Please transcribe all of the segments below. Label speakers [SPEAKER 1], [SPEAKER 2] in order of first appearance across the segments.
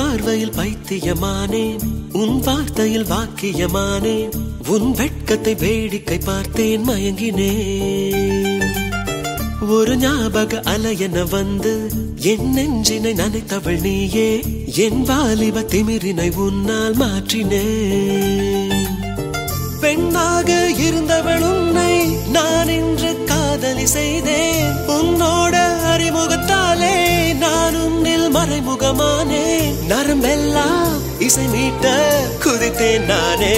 [SPEAKER 1] பார்வையில் பைத்தியமானேன், உன் வார்த்தையில் வாக்கியமானேன், உன் வெட்கத்தை வேடிக்கை பார்த்தேன் மயங்கினேன். ஒரு ஞாபக அலையென வந்து என் நெஞ்சினை நனைத்தவள் நீயே, என் வாலிப திமிரினை உன்னால் மாற்றினேன். பெண்ணாக இருந்தவள் உன்னை நான் இன்று காதலி செய்தேன். உன்னோட அறிமுகத்தாலே நான் உன்னில் மறைமுகமானேன். நரம்பெல்லாம் இசை மீட்ட குதித்தேன் நானே.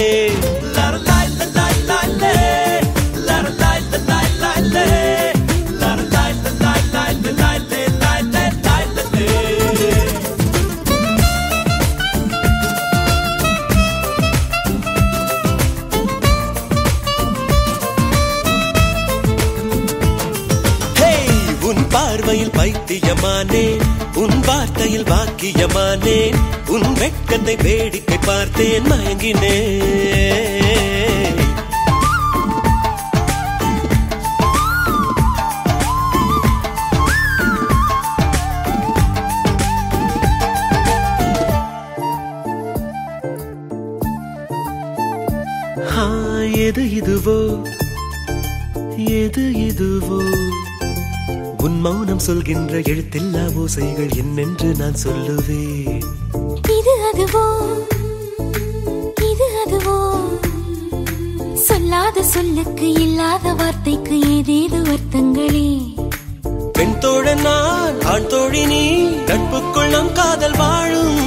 [SPEAKER 1] பார்வையில் பைத்தியமானேன், உன் வார்த்தையில் வாக்கியமானேன், உன் வெட்கத்தை வேடிக்கை பார்த்தேன் மயங்கினேன். எது இதுவோ எது இதுவோ, உன் மௌனம் சொல்கின்ற எழுத்தில்லா ஓசைகள் என்னென்று நான் சொல்லுவேன்.
[SPEAKER 2] இது அதுவோ இது அதுவோ, சொல்லாத சொல்லுக்கு இல்லாத வார்த்தைக்கு ஏதேது அர்த்தங்களே.
[SPEAKER 1] பெண் தோழன் நான், ஆண் தோழி நீ, நட்புக்குள் நம் காதல் வாழும்.